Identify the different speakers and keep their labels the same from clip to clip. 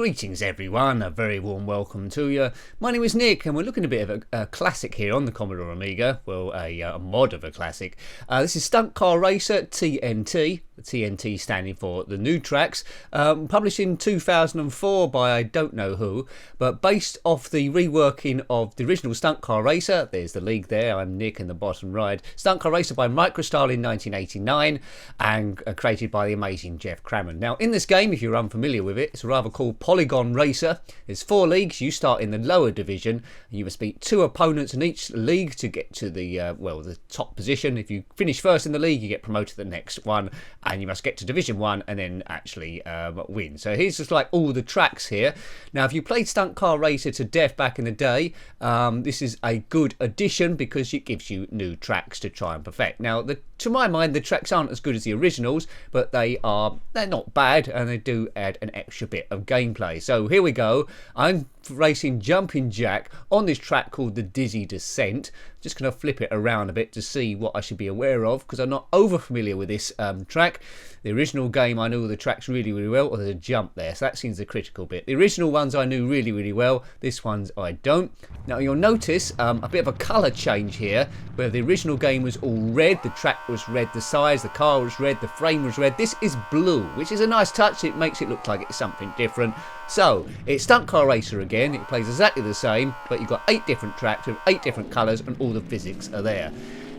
Speaker 1: Greetings everyone, a very warm welcome to you. My name is Nick and we're looking at a bit of a classic here on the Commodore Amiga, well a mod of a classic. This is Stunt Car Racer TNT, the TNT standing for the new tracks, published in 2004 by I don't know who, but based off the reworking of the original Stunt Car Racer. There's the league there, I'm Nick in the bottom right. Stunt Car Racer by Microstyle in 1989 and created by the amazing Jeff Crammond. Now in this game, if you're unfamiliar with it, it's rather called Polygon Racer. There's 4 leagues. You start in the lower division. You must beat 2 opponents in each league to get to the the top position. If you finish first in the league, you get promoted to the next one, and you must get to Division 1 and then actually win. So here's just like all the tracks here. Now if you played Stunt Car Racer to death back in the day, this is a good addition because it gives you new tracks to try and perfect. Now to my mind, the tracks aren't as good as the originals, but they're not bad, and they do add an extra bit of gameplay. So here we go. I'm racing Jumping Jack on this track called the Dizzy Descent. Just going to flip it around a bit to see what I should be aware of, because I'm not over familiar with this track. The original game I knew the tracks really well. There's a jump there, so that seems the critical bit. The original ones I knew really well. This one's I don't. Now you'll notice a bit of a colour change here, where the original game was all red, the track was red, the size, the car was red, the frame was red. This is blue, which is a nice touch. It makes it look like it's something different. So it's Stunt Car Racer again. It plays exactly the same, but you've got 8 different tracks with 8 different colours, and all the physics are there.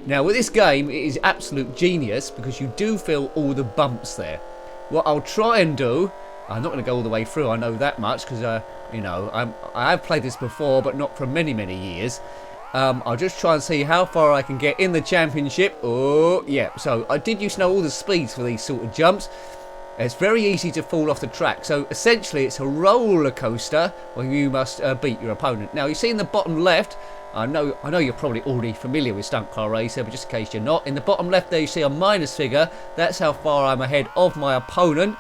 Speaker 1: Now with this game, it is absolute genius because you do feel all the bumps there. What I'll try and do, I'm not going to go all the way through, I know that much, because I have played this before, but not for many years. I'll just try and see how far I can get in the championship. Oh yeah, so I did used to know all the speeds for these sort of jumps. It's very easy to fall off the track, so essentially it's a roller coaster where you must beat your opponent. Now you see in the bottom left, I know you're probably already familiar with Stunt Car Racer, but just in case you're not, in the bottom left there you see a minus figure. That's how far I'm ahead of my opponent.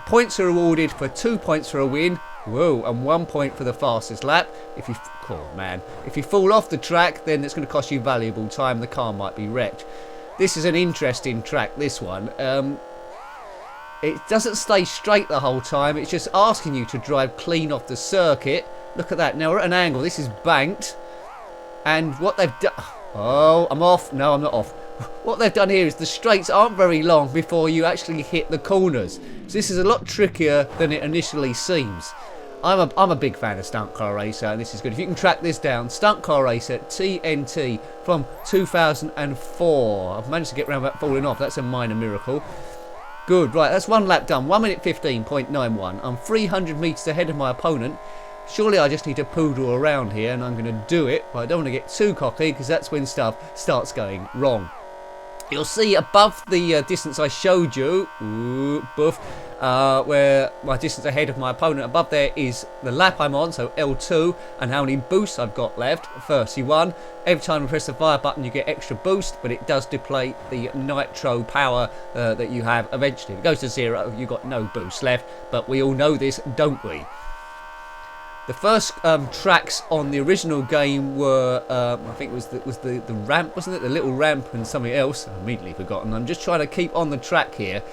Speaker 1: Points are awarded for 2 points for a win, whoa, and 1 point for the fastest lap. If you fall off the track, then it's going to cost you valuable time. The car might be wrecked. This is an interesting track, this one. It doesn't stay straight the whole time. It's just asking you to drive clean off the circuit. Look at that. Now we're at an angle. This is banked. And what they've done... Oh, I'm off. No, I'm not off. What they've done here is the straights aren't very long before you actually hit the corners. So this is a lot trickier than it initially seems. I'm a big fan of Stunt Car Racer, and this is good. If you can track this down, Stunt Car Racer TNT from 2004. I've managed to get around without falling off. That's a minor miracle. Good, right, that's 1 lap done, 1 minute 15.91. I'm 300 metres ahead of my opponent. Surely I just need to poodle around here, and I'm going to do it, but I don't want to get too cocky because that's when stuff starts going wrong. You'll see above the distance I showed you, where my distance ahead of my opponent, above there is the lap I'm on, so L2, and how many boosts I've got left, 31. Every time you press the fire button you get extra boost, but it does deplete the nitro power that you have eventually. If it goes to 0, you've got no boost left, but we all know this, don't we? The first tracks on the original game were, I think it was the ramp, wasn't it? The little ramp and something else. I've immediately forgotten. I'm just trying to keep on the track here.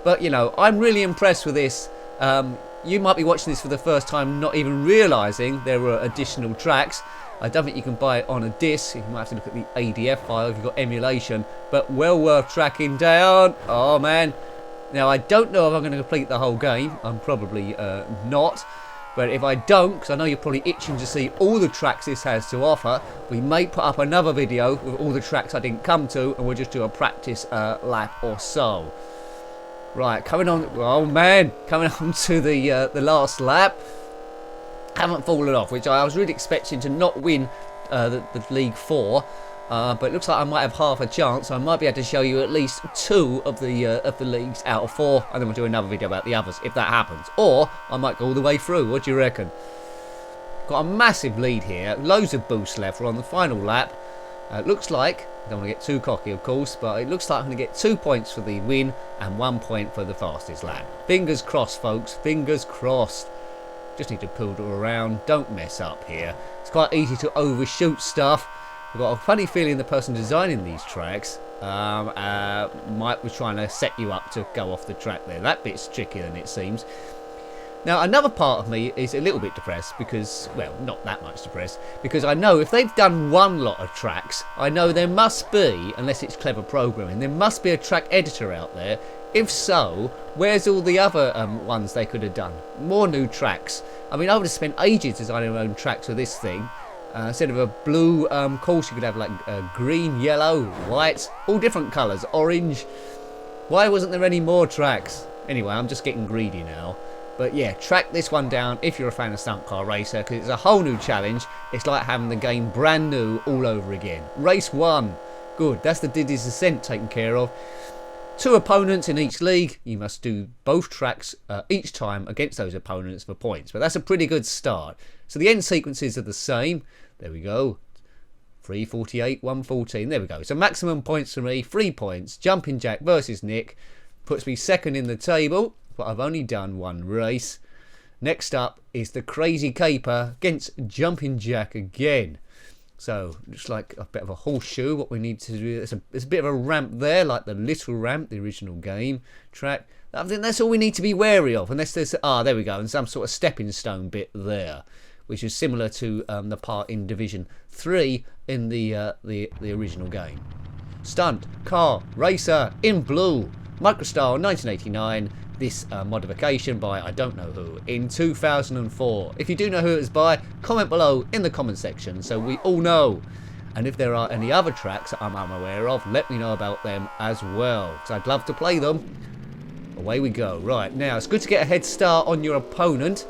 Speaker 1: But, you know, I'm really impressed with this. You might be watching this for the first time, not even realising there were additional tracks. I don't think you can buy it on a disc. You might have to look at the ADF file if you've got emulation. But well worth tracking down. Oh, man. Now, I don't know if I'm going to complete the whole game. I'm probably not. But if I don't, because I know you're probably itching to see all the tracks this has to offer, we may put up another video with all the tracks I didn't come to, and we'll just do a practice lap or so. Right, coming on, oh man, coming on to the last lap. Haven't fallen off, which I was really expecting to not win the League 4. But it looks like I might have half a chance. So I might be able to show you at least 2 of the leagues out of 4, and then we'll do another video about the others if that happens. Or I might go all the way through. What do you reckon? Got a massive lead here. Loads of boost left. We're on the final lap. It looks like, I don't want to get too cocky of course, but it looks like I'm going to get 2 points for the win and 1 point for the fastest lap. Fingers crossed, folks. Fingers crossed. Just need to poodle around. Don't mess up here. It's quite easy to overshoot stuff. I've got a funny feeling the person designing these tracks might be trying to set you up to go off the track there. That bit's trickier than it seems. Now, another part of me is a little bit depressed because, well, not that much depressed, because I know if they've done one lot of tracks, I know there must be, unless it's clever programming, there must be a track editor out there. If so, where's all the other ones they could have done? More new tracks. I mean, I would have spent ages designing my own tracks for this thing. Instead of a blue course, you could have like green, yellow, white, all different colours, orange. Why wasn't there any more tracks? Anyway, I'm just getting greedy now. But yeah, track this one down if you're a fan of Stunt Car Racer, because it's a whole new challenge. It's like having the game brand new all over again. Race 1. Good, that's the Diddy's Descent taken care of. 2 opponents in each league. You must do both tracks each time against those opponents for points. But that's a pretty good start. So the end sequences are the same. There we go. 348, 114. There we go. So maximum points for me, 3 points. Jumping Jack versus Nick. Puts me second in the table, but I've only done 1 race. Next up is the Crazy Caper against Jumping Jack again. So, looks like a bit of a horseshoe. What we need to do, there's a bit of a ramp there, like the little ramp, the original game track. I think that's all we need to be wary of, unless there's, there we go, and some sort of stepping stone bit there, which is similar to the part in Division 3 in the original game. Stunt Car Racer in blue, Microstyle 1989. This modification by I don't know who in 2004. If you do know who it was by, comment below in the comment section so we all know. And if there are any other tracks that I'm unaware of, let me know about them as well, because I'd love to play them. Away we go. Right, now it's good to get a head start on your opponent.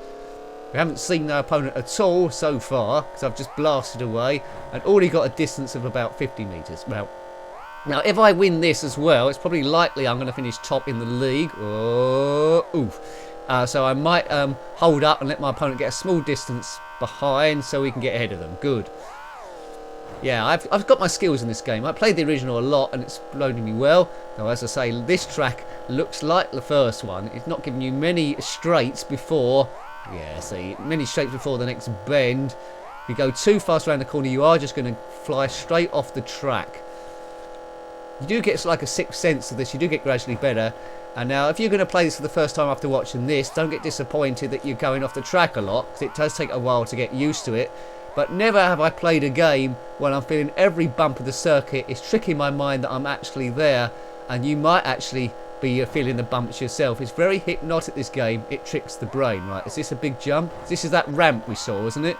Speaker 1: We haven't seen the opponent at all so far, because I've just blasted away and already got a distance of about 50 metres. Well, now, if I win this as well, it's probably likely I'm going to finish top in the league. Oh, oof. So I might hold up and let my opponent get a small distance behind so we can get ahead of them. Good. Yeah, I've got my skills in this game. I played the original a lot and it's loading me well. Now, as I say, this track looks like the first one. It's not giving you many straights before. Yeah, see, many straights before the next bend. If you go too fast around the corner, you are just going to fly straight off the track. You do get like a sixth sense of this, you do get gradually better. And now if you're going to play this for the first time after watching this, don't get disappointed that you're going off the track a lot, because it does take a while to get used to it. But never have I played a game when I'm feeling every bump of the circuit is tricking my mind that I'm actually there, and you might actually be feeling the bumps yourself. It's very hypnotic, this game. It tricks the brain. Right, is this a big jump? This is that ramp we saw, isn't it?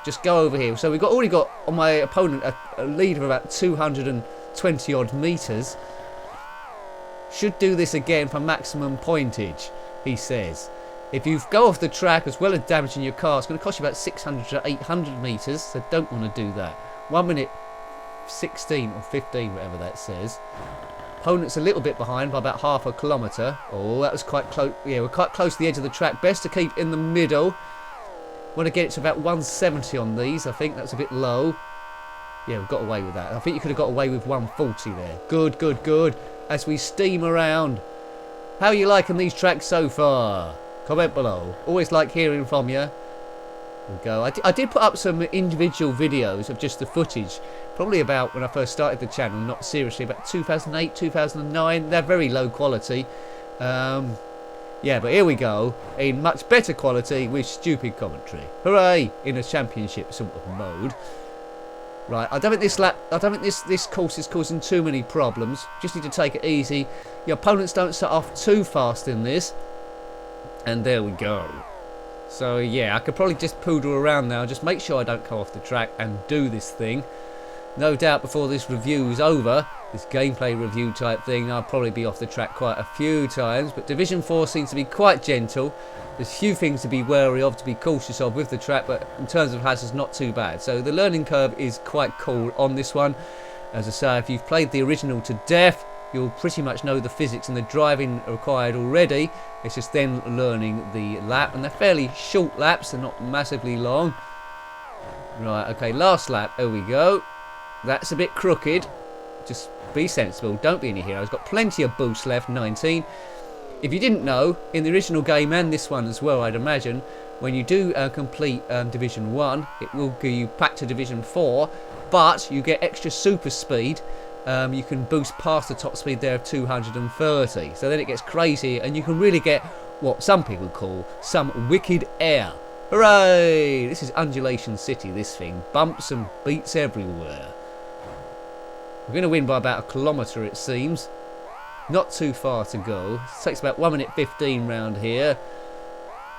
Speaker 1: Just go over here. So we've already got on my opponent a lead of about 220 odd metres. Should do this again for maximum pointage, he says. If you go off the track as well as damaging your car, it's going to cost you about 600 to 800 metres, so don't want to do that. 1 minute 16 or 15, whatever that says. Opponent's a little bit behind by about half a kilometre. Oh, that was quite close. Yeah, we're quite close to the edge of the track. Best to keep in the middle. Want to get it to about 170 on these. I think that's a bit low. Yeah, we've got away with that. I think you could have got away with 140 there. Good, good, good. As we steam around. How are you liking these tracks so far? Comment below. Always like hearing from you. There we go. I did put up some individual videos of just the footage. Probably about when I first started the channel. Not seriously. About 2008, 2009. They're very low quality. Yeah, but here we go. In much better quality with stupid commentary. Hooray! In a championship sort of mode. Right, I don't think this course is causing too many problems. Just need to take it easy. Your opponents don't start off too fast in this. And there we go. So yeah, I could probably just poodle around now. Just make sure I don't come off the track and do this thing. No doubt before this review is over, this gameplay review type thing, I'll probably be off the track quite a few times. But Division 4 seems to be quite gentle. There's a few things to be wary of, to be cautious of with the track, but in terms of hazards, not too bad. So the learning curve is quite cool on this one. As I say, if you've played the original to death, you'll pretty much know the physics and the driving required already. It's just then learning the lap, and they're fairly short laps, they're not massively long. Right, okay, last lap, there we go. That's a bit crooked. Just be sensible, don't be any heroes. Got plenty of boost left, 19. If you didn't know, in the original game and this one as well, I'd imagine, when you do complete Division 1, it will give you back to Division 4, but you get extra super speed. You can boost past the top speed there of 230. So then it gets crazy, and you can really get what some people call some wicked air. Hooray! This is Undulation City, this thing. Bumps and beats everywhere. We're going to win by about a kilometre, it seems. Not too far to go. It takes about 1 minute 15 round here.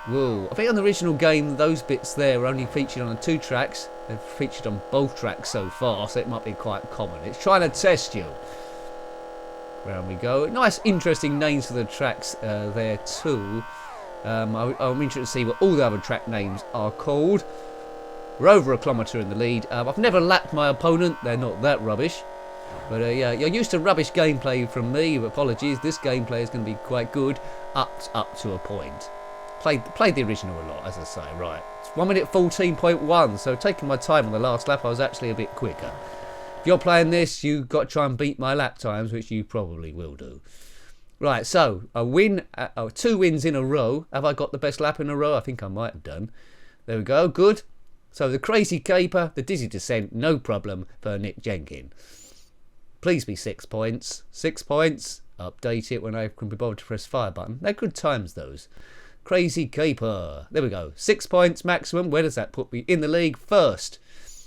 Speaker 1: Whoa. I think on the original game, those bits there were only featured on 2 tracks. They've featured on both tracks so far, so it might be quite common. It's trying to test you. Round we go. Nice, interesting names for the tracks there too. I'm interested to see what all the other track names are called. We're over a kilometre in the lead. I've never lapped my opponent. They're not that rubbish. But yeah, you're used to rubbish gameplay from me. Apologies. This gameplay is going to be quite good up to a point. Played the original a lot, as I say. Right. It's 1 minute 14.1. So taking my time on the last lap, I was actually a bit quicker. If you're playing this, you've got to try and beat my lap times, which you probably will do. Right, so a win, 2 wins in a row. Have I got the best lap in a row? I think I might have done. There we go, good. So the crazy caper, the dizzy descent, no problem for Nick Jenkins. Please be 6 points. 6 points. Update it when I can be bothered to press fire button. They're good times, those. Crazy caper. There we go. 6 points maximum. Where does that put me? In the league first.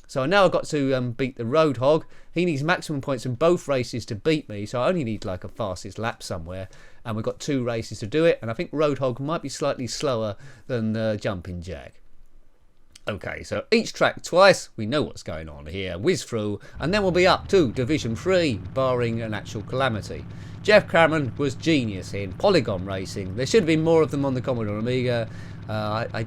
Speaker 1: So now I've got to beat the Roadhog. He needs maximum points in both races to beat me, so I only need like a fastest lap somewhere. And we've got 2 races to do it, and I think Roadhog might be slightly slower than Jumping Jack. Okay, so each track twice. We know what's going on here. Whiz through, and then we'll be up to Division 3, barring an actual calamity. Jeff Cameron was genius in polygon racing. There should have been more of them on the Commodore Amiga. I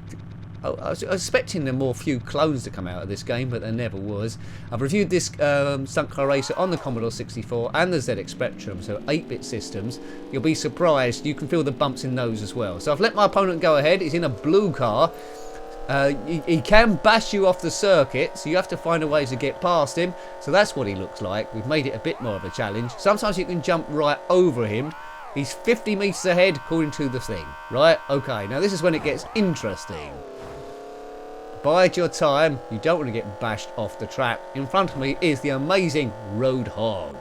Speaker 1: was expecting there more few clones to come out of this game, but there never was. I've reviewed this Stunt Car Racer on the Commodore 64 and the ZX Spectrum, so 8-bit systems. You'll be surprised, you can feel the bumps in those as well. So I've let my opponent go ahead. He's in a blue car. He can bash you off the circuit, so you have to find a way to get past him. So that's what he looks like. We've made it a bit more of a challenge. Sometimes you can jump right over him. He's 50 metres ahead according to the thing. Right, okay, now this is when it gets interesting. Bide your time, you don't want to get bashed off the track. In front of me is the amazing Roadhog.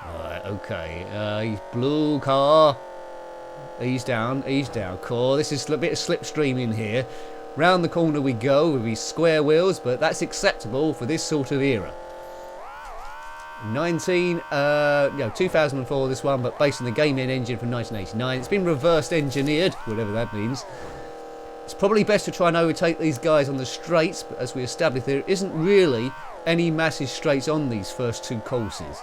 Speaker 1: Right, okay, he's blue car. He's down, core. This is a bit of slipstream in here. Round the corner we go with these square wheels, but that's acceptable for this sort of era. 2004 this one, but based on the game engine from 1989. It's been reverse engineered, whatever that means. It's probably best to try and overtake these guys on the straights, but as we established, there isn't really any massive straights on these first 2 courses.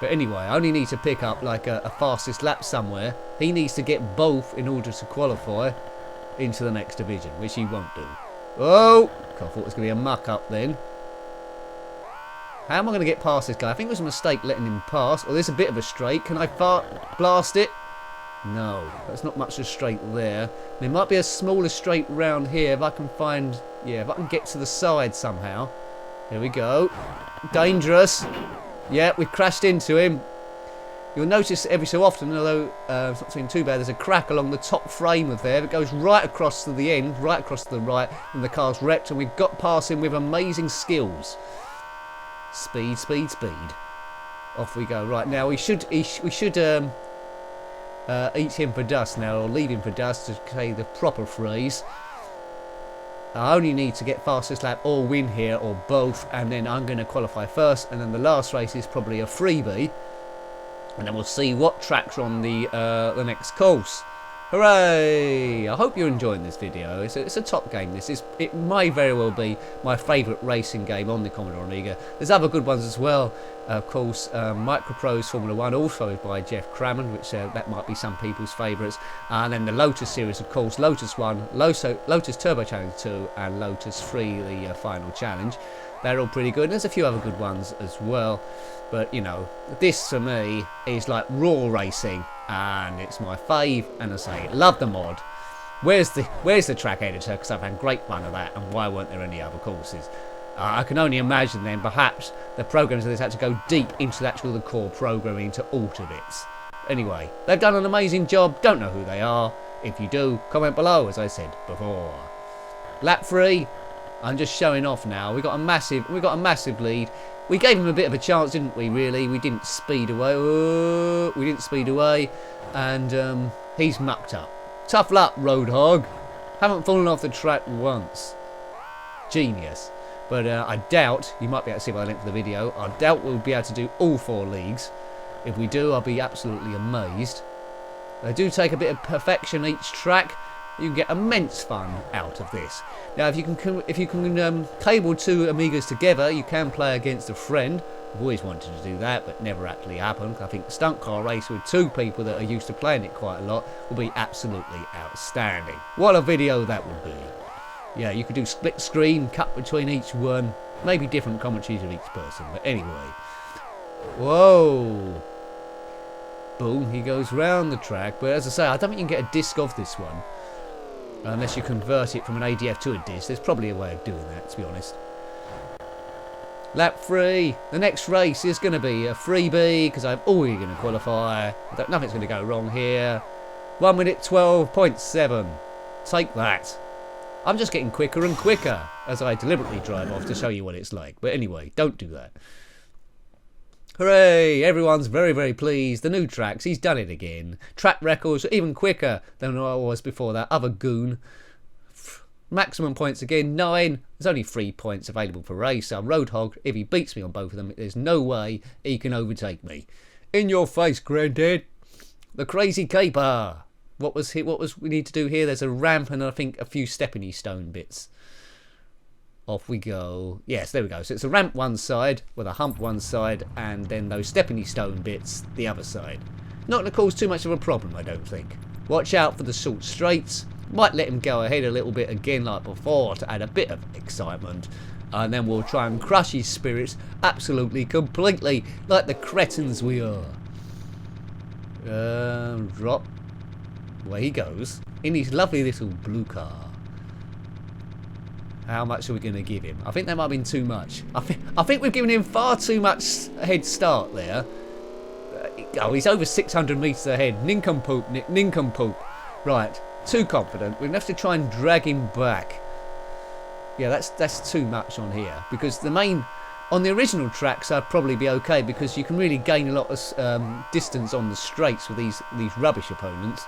Speaker 1: But anyway, I only need to pick up like a fastest lap somewhere. He needs to get both in order to qualify into the next division, which he won't do. Oh! I thought it was going to be a muck up then. How am I going to get past this guy? I think it was a mistake letting him pass. Oh, there's a bit of a straight. Can I blast it? No, there's not much of a straight there. There might be a smaller straight round here if I can find... Yeah, if I can get to the side somehow. Here we go. Dangerous. Yeah, we've crashed into him. You'll notice every so often, although it's not seeming too bad, there's a crack along the top frame of there. It goes right across to the end, right across to the right, and the car's wrecked, and we've got past him with amazing skills. Speed, speed, speed. Off we go. Right, now we should eat him for dust now, or leave him for dust, to say the proper phrase. I only need to get fastest lap or win here, or both, and then I'm going to qualify first, and then the last race is probably a freebie, and then we'll see what tracks are on the next course. Hooray! I hope you're enjoying this video. It's a top game. It may very well be my favourite racing game on the Commodore Amiga. There's other good ones as well. Of course, Microprose Formula 1, also by Jeff Crammond, which that might be some people's favourites. And then the Lotus series, of course, Lotus 1, Lotus Turbo Challenge 2, and Lotus 3, the final challenge. They're all pretty good. And there's a few other good ones as well. But, you know, this for me is like raw racing, and it's my fave, and I say, love the mod. Where's the track editor? Because I've had great fun of that, and why weren't there any other courses? I can only imagine then perhaps the programmers of this had to go deep into the core programming to alter bits. Anyway, they've done an amazing job. Don't know who they are. If you do, comment below, as I said before. Lap 3. I'm just showing off now. We got a massive lead. We gave him a bit of a chance, didn't we? Really, we didn't speed away. We didn't speed away, and He's mucked up. Tough luck, Roadhog. Haven't fallen off the track once. Genius. But I doubt, you might be able to see by the length of the video, I doubt we'll be able to do all 4 leagues. If we do, I'll be absolutely amazed. They do take a bit of perfection each track. You can get immense fun out of this. Now, if you can cable 2 Amigas together, you can play against a friend. I've always wanted to do that, but never actually happened. I think Stunt Car Racer with 2 people that are used to playing it quite a lot will be absolutely outstanding. What a video that would be. Yeah, you could do split screen, cut between each one, maybe different commentaries of each person, but anyway. Whoa! Boom, he goes round the track, but as I say, I don't think you can get a disc of this one. Unless you convert it from an ADF to a disc. There's probably a way of doing that, to be honest. Lap 3. The next race is going to be a freebie, because I'm always going to qualify. Nothing's going to go wrong here. 1 minute 12.7. Take that. I'm just getting quicker and quicker as I deliberately drive off to show you what it's like. But anyway, don't do that. Hooray! Everyone's very, very pleased. The new tracks, he's done it again. Track records even quicker than I was before that other goon. Maximum points again, 9. There's only 3 points available per race. So Roadhog, if he beats me on both of them, there's no way he can overtake me. In your face, Grandad. The crazy caper. What was we need to do here? There's a ramp and I think a few stepping stone bits. Off we go. Yes, there we go. So it's a ramp one side with a hump one side and then those stepping stone bits the other side. Not going to cause too much of a problem, I don't think. Watch out for the short straights. Might let him go ahead a little bit again like before to add a bit of excitement. And then we'll try and crush his spirits absolutely, completely, like the cretins we are. Drop. Away he goes. In his lovely little blue car. How much are we going to give him? I think that might have been too much. I think we've given him far too much head start there. Oh, he's over 600 metres ahead. Nincompoop, Nick. Nincompoop. Right. Too confident. We're going to have to try and drag him back. Yeah, that's too much on here. Because on the original tracks, I'd probably be okay because you can really gain a lot of distance on the straights with these rubbish opponents.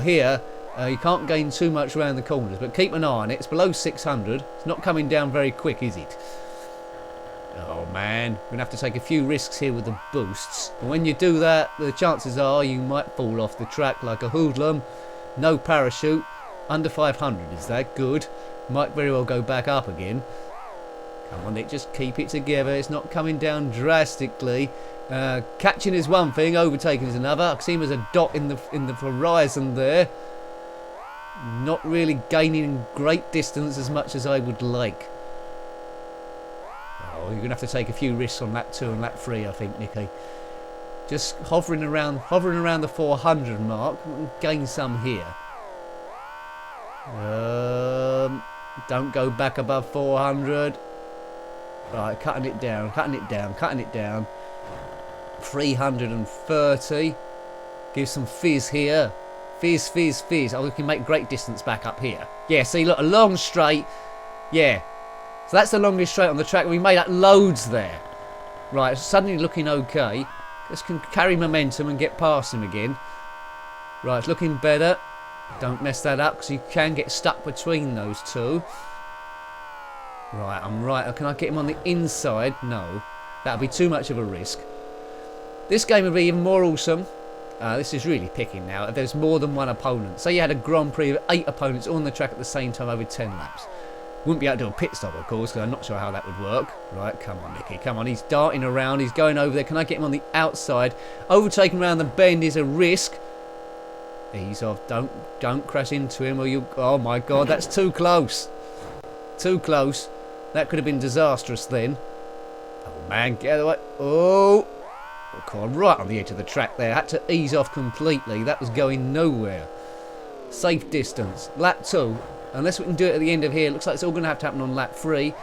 Speaker 1: Here, you can't gain too much around the corners, but keep an eye on it. It's below 600. It's not coming down very quick, is it? Oh man, we're going to have to take a few risks here with the boosts. And when you do that, the chances are you might fall off the track like a hoodlum. No parachute. Under 500 is that good? Might very well go back up again. Come on, Nick, just keep it together. It's not coming down drastically. Catching is one thing, overtaking is another. I can see him as a dot in the horizon there. Not really gaining great distance as much as I would like. Oh, you're going to have to take a few risks on lap 2 and lap 3, I think, Nicky. Just hovering around the 400 mark. Gain some here. Don't go back above 400. Right, cutting it down. 330. Give some fizz here. Fizz. Oh, we can make great distance back up here. Yeah, see, look, a long straight. Yeah. So that's the longest straight on the track. We made up loads there. Right, it's suddenly looking okay. Just can carry momentum and get past him again. Right, it's looking better. Don't mess that up because you can get stuck between those two. Right, I'm right. Can I get him on the inside? No. That would be too much of a risk. This game would be even more awesome. This is really picking now. If there's more than one opponent. Say you had a Grand Prix of 8 opponents all on the track at the same time over 10 laps. Wouldn't be able to do a pit stop, of course, because I'm not sure how that would work. Right, come on, Nicky. Come on, he's darting around. He's going over there. Can I get him on the outside? Overtaking around the bend is a risk. Ease off. Don't crash into him or you... Oh, my God, that's too close. Too close. That could have been disastrous then. Oh, man, get out of the way. Oh, come on, right on the edge of the track there. Had to ease off completely. That was going nowhere. Safe distance. Lap 2. Unless we can do it at the end of here. Looks like it's all going to have to happen on lap 3.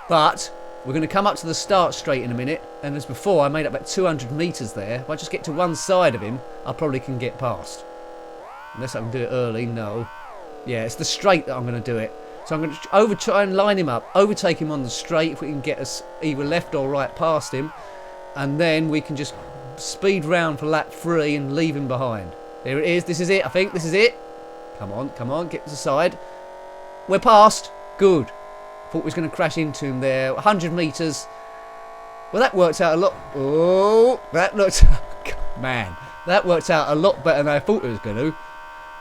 Speaker 1: But we're going to come up to the start straight in a minute. And as before, I made up about 200 metres there. If I just get to one side of him, I probably can get past. Unless I can do it early, no. Yeah, it's the straight that I'm going to do it. So I'm going to try and line him up, overtake him on the straight if we can get us either left or right past him. And then we can just speed round for lap 3 and leave him behind. There it is. This is it. I think this is it. Come on, get to the side. We're past. Good. Thought we was going to crash into him there. 100 metres. Well, that worked out a lot. Oh, that looked... Man, that worked out a lot better than I thought it was going to.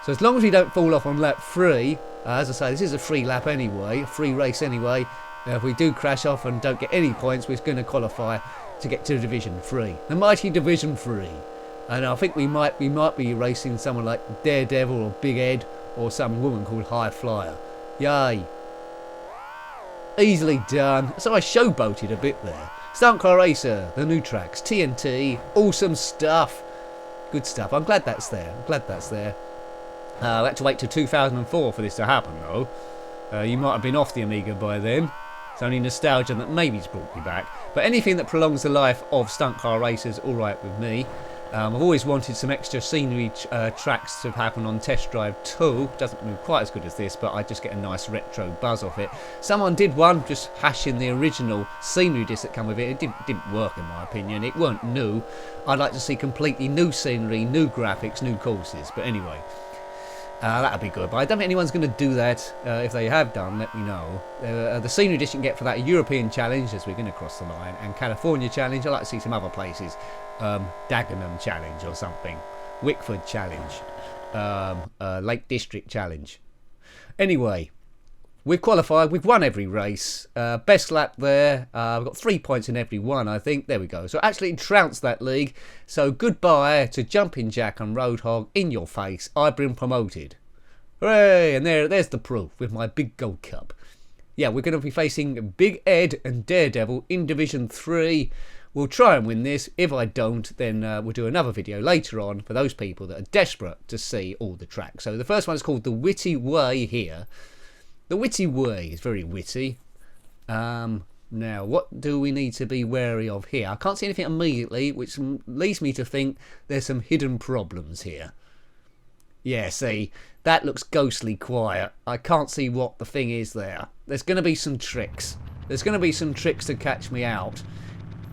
Speaker 1: So as long as we don't fall off on lap 3, as I say, this is a free lap anyway, a free race anyway. If we do crash off and don't get any points, we're going to qualify to get to Division 3. The mighty Division 3. And I think we might be racing someone like Daredevil or Big Ed or some woman called High Flyer. Yay. Easily done. So I showboated a bit there. Stunt Car Racer, the new tracks, TNT, awesome stuff. Good stuff. I'm glad that's there. I had to wait till 2004 for this to happen though. You might have been off the Amiga by then. It's only nostalgia that maybe's brought me back. But anything that prolongs the life of Stunt Car Racer is alright with me. I've always wanted some extra scenery tracks to happen on Test Drive 2. Doesn't move quite as good as this, but I just get a nice retro buzz off it. Someone did one, just hashing the original scenery disc that come with it. It didn't work in my opinion. It weren't new. I'd like to see completely new scenery, new graphics, new courses. But anyway, that'd be good. But I don't think anyone's going to do that. If they have done, let me know. The scenery disc you can get for that European Challenge, as we're going to cross the line, and California Challenge. I'd like to see some other places. Dagenham Challenge or something, Wickford Challenge, Lake District Challenge. Anyway, we've qualified, we've won every race, best lap there, we've got 3 points in every one I think, there we go, so actually trounced that league, so goodbye to Jumping Jack and Roadhog, in your face, I've been promoted. Hooray, and there's the proof with my big gold cup. Yeah, we're going to be facing Big Ed and Daredevil in Division 3. We'll try and win this. If I don't, then we'll do another video later on for those people that are desperate to see all the tracks. So the first one is called The Witty Way here. The Witty Way is very witty. Now, what do we need to be wary of here? I can't see anything immediately, which leads me to think there's some hidden problems here. Yeah, see, that looks ghostly quiet. I can't see what the thing is there. There's going to be some tricks. There's going to be some tricks to catch me out.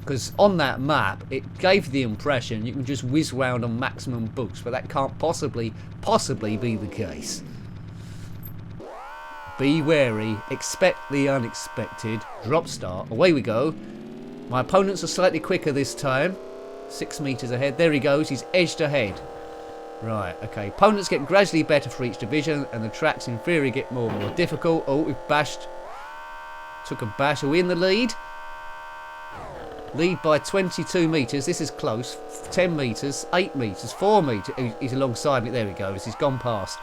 Speaker 1: Because on that map, it gave the impression you can just whiz round on maximum boost, but that can't possibly be the case. Be wary, expect the unexpected, drop start, away we go. My opponents are slightly quicker this time, 6 metres ahead, there he goes, he's edged ahead. Right, okay, opponents get gradually better for each division, and the tracks in theory get more and more difficult. Oh, we've bashed, took a bash, are we in the lead? Lead by 22 metres, this is close, 10 metres, 8 metres, 4 metres, he's alongside me, there he goes, he's gone past.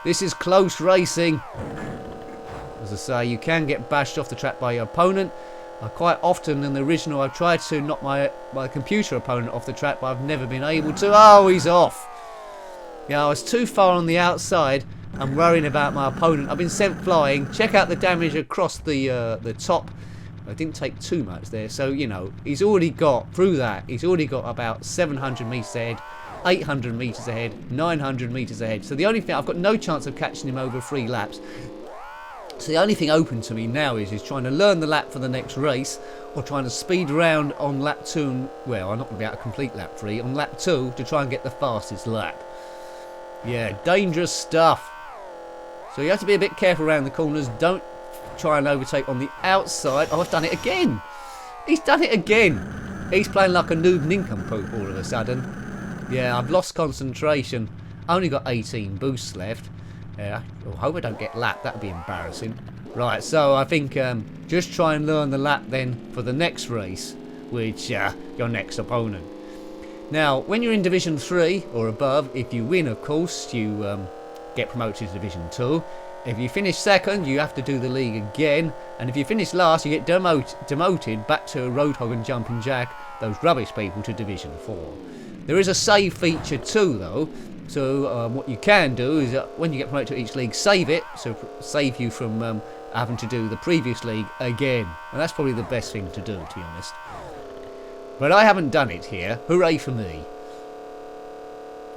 Speaker 1: This is close racing. As I say, you can get bashed off the track by your opponent. Quite often in the original I've tried to knock my computer opponent off the track, but I've never been able to. Oh, he's off. Yeah, I was too far on the outside. I'm worrying about my opponent. I've been sent flying. Check out the damage across the top. I didn't take too much there, so you know he's already got through that. He's already got about 700 metres ahead, 800 metres ahead, 900 metres ahead. So the only thing, I've got no chance of catching him over 3 laps. So the only thing open to me now is trying to learn the lap for the next race, or trying to speed around on lap 2. And, well, I'm not going to be able to complete lap 3 on lap 2 to try and get the fastest lap. Yeah, dangerous stuff. So you have to be a bit careful around the corners. Don't try and overtake on the outside. Oh, I've done it again. He's done it again. He's playing like a noob nincompoop all of a sudden. Yeah, I've lost concentration. Only got 18 boosts left. I hope I don't get lapped. That would be embarrassing. Right, so I think just try and learn the lap then for the next race, which your next opponent. Now, when you're in Division 3 or above, if you win, of course, you get promoted to Division 2. If you finish second, you have to do the league again. And if you finish last, you get demoted back to Roadhog and Jumping Jack, those rubbish people, to Division 4. There is a save feature too, though. So what you can do is when you get promoted to each league, save it. So save you from having to do the previous league again. And that's probably the best thing to do, to be honest. But I haven't done it here. Hooray for me.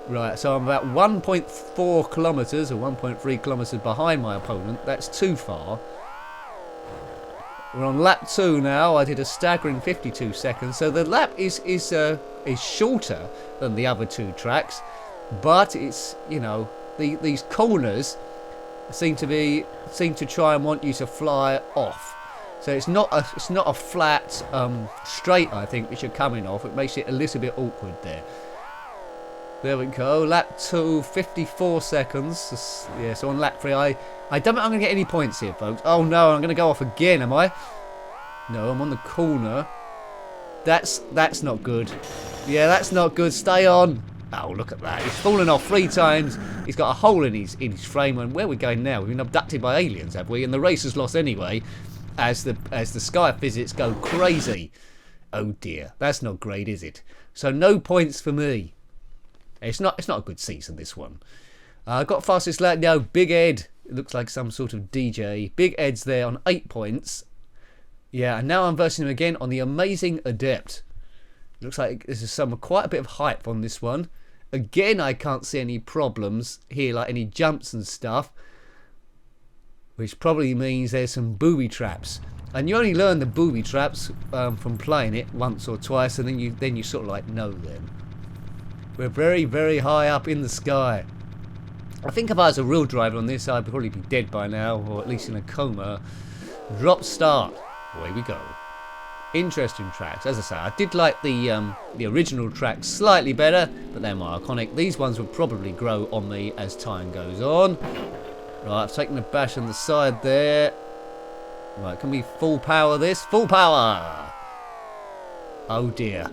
Speaker 1: Right, so I'm about 1.4 kilometres or 1.3 kilometres behind my opponent. That's too far. We're on lap 2 now. I did a staggering 52 seconds. So the lap is shorter than the other 2 tracks. but it's, you know, these corners seem to try and want you to fly off. So it's not a flat straight, I think, which you're coming off. It makes it a little bit awkward there. There we go. Lap 2, 54 seconds. Yeah, so on lap 3, I don't think I'm going to get any points here, folks. Oh no, I'm going to go off again, am I? No, I'm on the corner. That's not good. Yeah, that's not good. Stay on. Oh, look at that. He's fallen off 3 times. He's got a hole in his frame. And where are we going now? We've been abducted by aliens, have we? And the race is lost anyway, as the sky physics go crazy. Oh dear, that's not great, is it? So no points for me. It's not a good season, this one. Got fastest lap now. Big Ed. It looks like some sort of DJ. Big Ed's there on 8 points. Yeah, and now I'm versing him again on the Amazing Adept. Looks like there's quite a bit of hype on this one. Again, I can't see any problems here, like any jumps and stuff, which probably means there's some booby traps. And you only learn the booby traps from playing it once or twice, and then you sort of like know them. We're very, very high up in the sky. I think if I was a real driver on this, I'd probably be dead by now, or at least in a coma. Drop start. Away we go. Interesting tracks. As I say, I did like the original tracks slightly better, but they're more iconic. These ones will probably grow on me as time goes on. Right, I've taken a bash on the side there. Right, can we full power this? Full power! Oh dear.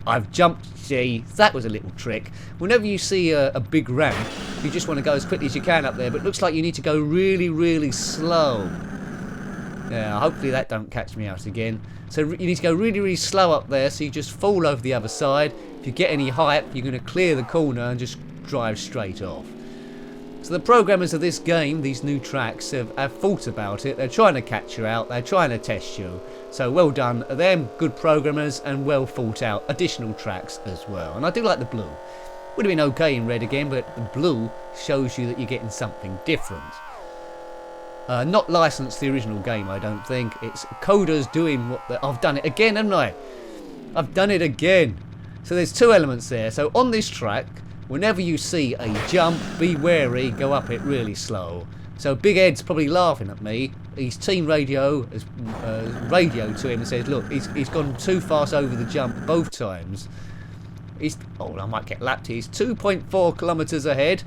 Speaker 1: I've jumped. See, that was a little trick. Whenever you see a big ramp, you just want to go as quickly as you can up there, but it looks like you need to go really, really slow. Yeah, hopefully that don't catch me out again. So you need to go really, really slow up there, so you just fall over the other side. If you get any height, you're going to clear the corner and just drive straight off. So the programmers of this game, these new tracks, have thought about it. They're trying to catch you out. They're trying to test you. So well done them, good programmers, and well thought out additional tracks as well. And I do like the blue. Would have been okay in red again, but the blue shows you that you're getting something different. Not licensed the original game, I don't think. It's coders doing what... I've done it again, haven't I? I've done it again. So there's 2 elements there. So on this track, whenever you see a jump, be wary, go up it really slow. So Big Ed's probably laughing at me. His team radio has radioed to him and says, look, he's gone too fast over the jump both times. Oh, I might get lapped here. He's 2.4 kilometres ahead.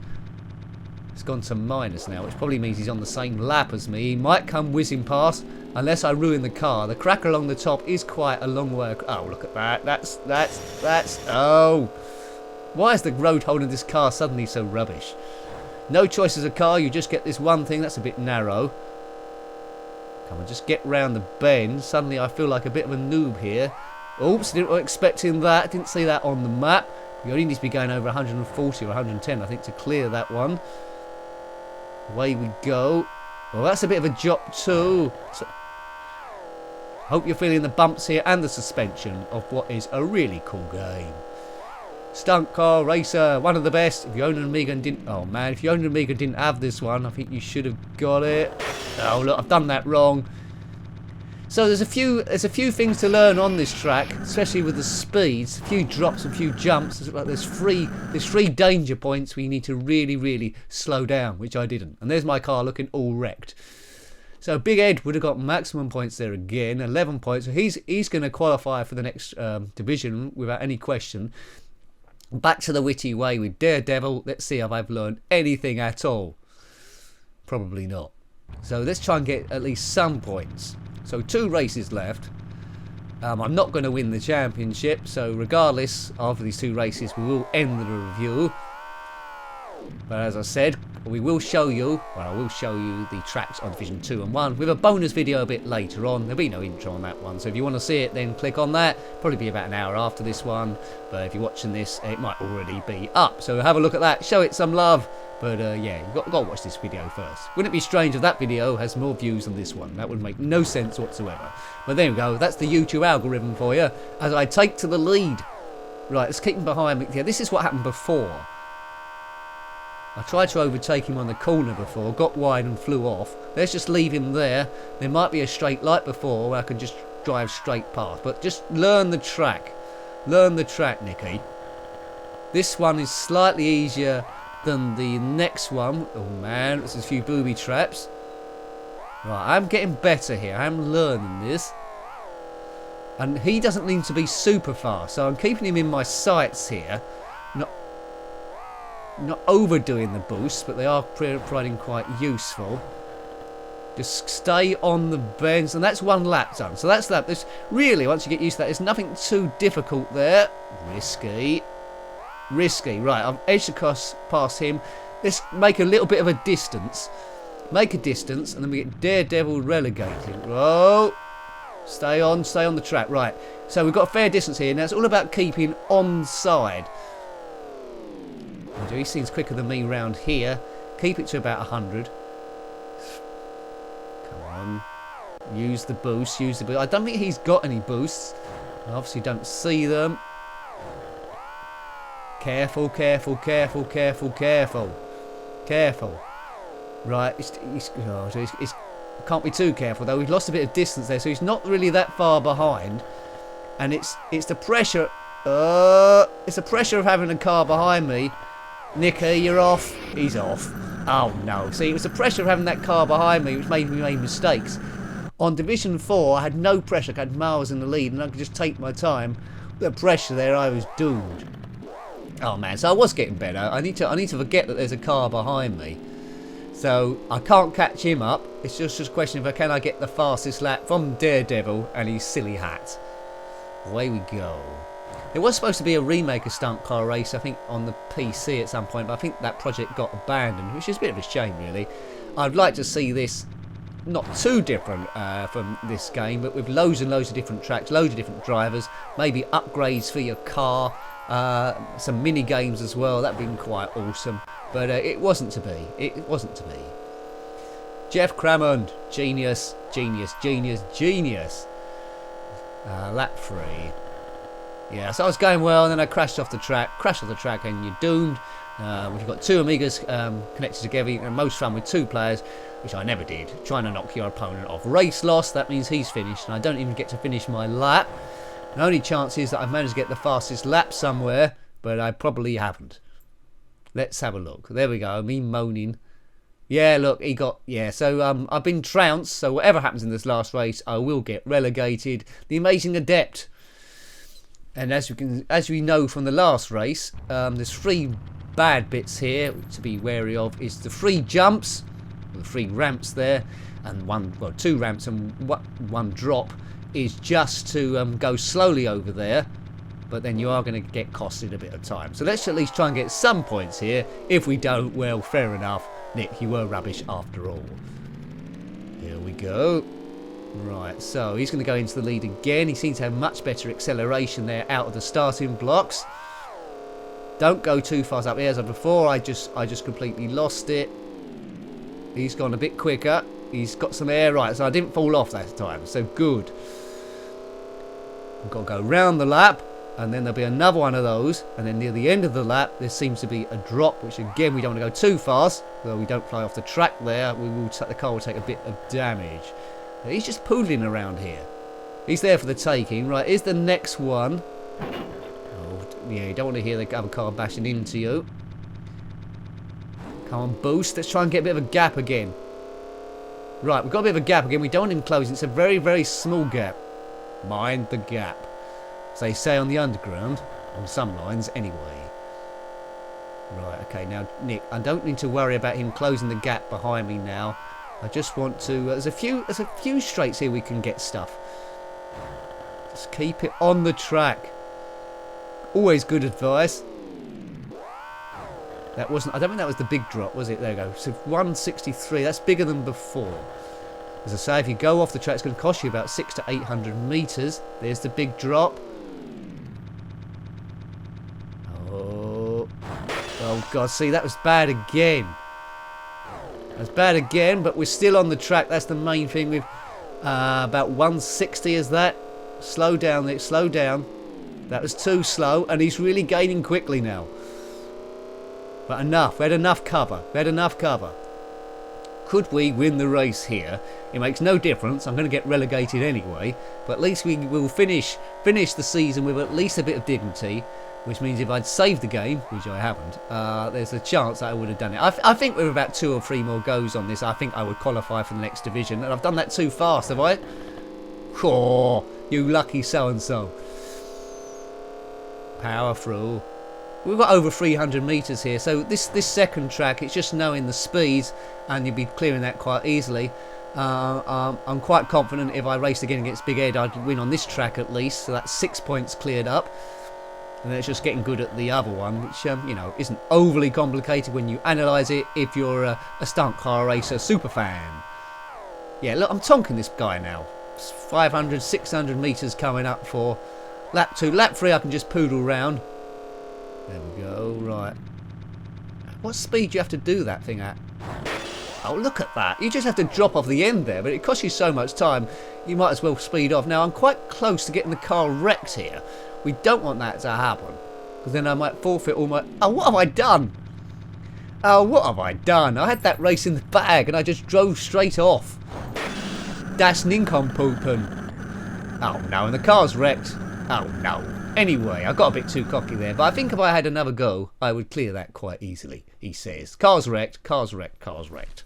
Speaker 1: It's gone to minus now, which probably means he's on the same lap as me. He might come whizzing past unless I ruin the car. The cracker along the top is quite a long way. Oh, look at that. That's... Oh. Why is the road holding this car suddenly so rubbish? No choice as a car. You just get this one thing. That's a bit narrow. Come on, just get round the bend. Suddenly I feel like a bit of a noob here. Oops, didn't expect that. Didn't see that on the map. You only need to be going over 140 or 110, I think, to clear that one. Away we go. Well, that's a bit of a drop too. So, hope you're feeling the bumps here and the suspension of what is a really cool game. Stunt Car Racer, one of the best. If you own an Amiga and didn't... Oh man, if you own an Amiga and didn't have this one, I think you should have got it. Oh look, I've done that wrong. So there's a few things to learn on this track, especially with the speeds. A few drops, a few jumps. There's three danger points where you need to really, really slow down, which I didn't. And there's my car looking all wrecked. So Big Ed would have got maximum points there again, 11 points. So he's going to qualify for the next division without any question. Back to the witty way with Daredevil. Let's see if I've learned anything at all. Probably not. So let's try and get at least some points. So 2 races left. I'm not going to win the championship, so regardless of these 2 races, we will end the review. But as I said, we will show you, well, I will show you the tracks on Division 2 and 1 with a bonus video a bit later on. There'll be no intro on that one, so if you want to see it, then click on that. Probably be about an hour after this one, but if you're watching this, it might already be up. So have a look at that, show it some love. But yeah, you've got to watch this video first. Wouldn't it be strange if that video has more views than this one? That would make no sense whatsoever. But there we go, that's the YouTube algorithm for you, as I take to the lead. Right, let's keep him behind me. Yeah, this is what happened before. I tried to overtake him on the corner before, got wide and flew off. Let's just leave him there. There might be a straight light before where I can just drive straight past. But just learn the track. Learn the track, Nicky. This one is slightly easier than the next one. Oh man, there's a few booby traps. Right, I'm getting better here. I'm learning this. And he doesn't need to be super fast, so I'm keeping him in my sights here. Not overdoing the boosts, but they are providing quite useful. Just stay on the bends, and that's one lap done. So that's that. This really, once you get used to that, there's nothing too difficult there. Risky. Risky. Right, I've edged across past him. Let's make a little bit of a distance. Make a distance, and then we get Daredevil relegated. Whoa. Stay on the track. Right, so we've got a fair distance here. Now it's all about keeping on side. He seems quicker than me round here. Keep it to about 100. Come on. Use the boost. Use the boost. I don't think he's got any boosts. I obviously don't see them. Careful, careful, careful, careful, careful. Careful. Right. It's can't be too careful though. We've lost a bit of distance there, so he's not really that far behind. And it's the pressure. It's the pressure of having a car behind me. Nicky, you're off. He's off. Oh no. See, it was the pressure of having that car behind me which made me make mistakes. On Division 4, I had no pressure. I had miles in the lead and I could just take my time. The pressure there, I was doomed. Oh man, so I was getting better. I need to forget that there's a car behind me. So I can't catch him up. It's just a question of can I get the fastest lap from Daredevil and his silly hat. Away we go. There was supposed to be a remake of Stunt Car Racer, I think, on the PC at some point, but I think that project got abandoned, which is a bit of a shame, really. I'd like to see this not too different from this game, but with loads and loads of different tracks, loads of different drivers, maybe upgrades for your car, some mini games as well. That'd been quite awesome, but it wasn't to be. It wasn't to be. Jeff Crammond, genius, genius, genius, genius. Lap 3. Yeah, so I was going well, and then I crashed off the track, and you're doomed. We've got two Amigas connected together, and most fun with two players, which I never did. Trying to knock your opponent off. Race loss, that means he's finished, and I don't even get to finish my lap. The only chance is that I've managed to get the fastest lap somewhere, but I probably haven't. Let's have a look. There we go, me moaning. Yeah, look, he got... Yeah, so I've been trounced, so whatever happens in this last race, I will get relegated. The Amazing Adept. And as we know from the last race, there's 3 bad bits here to be wary of. Is the 3 jumps, the 3 ramps there, and 2 ramps and 1 drop is just to go slowly over there. But then you are going to get costed a bit of time. So let's at least try and get some points here. If we don't, well, fair enough. Nick, you were rubbish after all. Here we go. Right, so he's going to go into the lead again. He seems to have much better acceleration there out of the starting blocks. Don't go too fast up here as before. I just completely lost it. He's gone a bit quicker. He's got some air right, so I didn't fall off that time. So good. I've got to go round the lap, and then there'll be another one of those, and then near the end of the lap there seems to be a drop, which again we don't want to go too fast, though we don't fly off the track there. The car will take a bit of damage. He's just poodling around here. He's there for the taking. Right, here's the next one. Oh, yeah, you don't want to hear the other car bashing into you. Come on, boost. Let's try and get a bit of a gap again. Right, we've got a bit of a gap again. We don't want him closing. It's a very, very small gap. Mind the gap. As they say on the underground, on some lines anyway. Right, okay, now, Nick, I don't need to worry about him closing the gap behind me now. I just want to... there's a few straights here we can get stuff. Just keep it on the track. Always good advice. That wasn't... I don't think that was the big drop, was it? There you go. So 163. That's bigger than before. As I say, if you go off the track, it's going to cost you about 600 to 800 metres. There's the big drop. Oh God! See, that was bad again. That's bad again, but we're still on the track. That's the main thing. With about 160 is that. Slow down, Nick, slow down. That was too slow, and he's really gaining quickly now. But enough. We had enough cover. Could we win the race here? It makes no difference. I'm going to get relegated anyway. But at least we will finish the season with at least a bit of dignity. which means if I'd saved the game, which I haven't, there's a chance that I would have done it. I think with about 2 or 3 more goes on this, I think I would qualify for the next division, and I've done that too fast, have I? Oh, you lucky so-and-so. Power through. We've got over 300 metres here, so this second track, it's just knowing the speeds, and you'll be clearing that quite easily. I'm quite confident if I raced again against Big Ed, I'd win on this track at least, so that's 6 points cleared up. And then it's just getting good at the other one, which, you know, isn't overly complicated when you analyse it if you're a stunt car racer super fan. Yeah, look, I'm tonking this guy now. 500, 600 metres coming up for lap 2. Lap 3 I can just poodle round. There we go, right. What speed do you have to do that thing at? Oh, look at that. You just have to drop off the end there, but it costs you so much time, you might as well speed off. Now, I'm quite close to getting the car wrecked here. We don't want that to happen, because then I might forfeit all my... Oh, what have I done? Oh, what have I done? I had that race in the bag, and I just drove straight off. Das Nincompoopin. Oh, no, and the car's wrecked. Oh, no. Anyway, I got a bit too cocky there, but I think if I had another go, I would clear that quite easily, he says. Car's wrecked, car's wrecked, car's wrecked.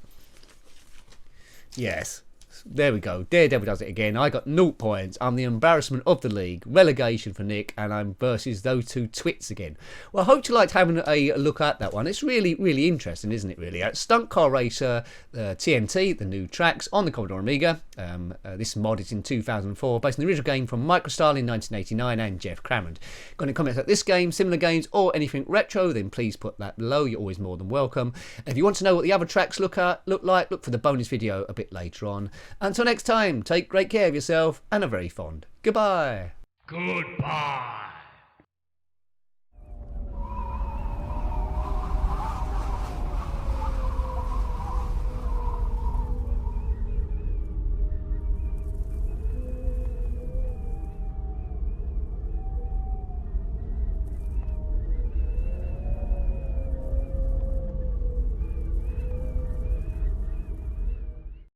Speaker 1: Yes. There we go. Daredevil does it again. I got 0 points. I'm the embarrassment of the league. Relegation for Nick, and I'm versus those 2 twits again. Well, I hope you liked having a look at that one. It's really, really interesting, isn't it, really? Stunt Car Racer TNT, the new tracks on the Commodore Amiga. This mod is in 2004, based on the original game from Microstyle in 1989 and Jeff Crammond. Got any comments about this game, similar games, or anything retro, then please put that below. You're always more than welcome. If you want to know what the other tracks look like, look for the bonus video a bit later on. Until next time, take great care of yourself and are very fond. Goodbye.
Speaker 2: Goodbye.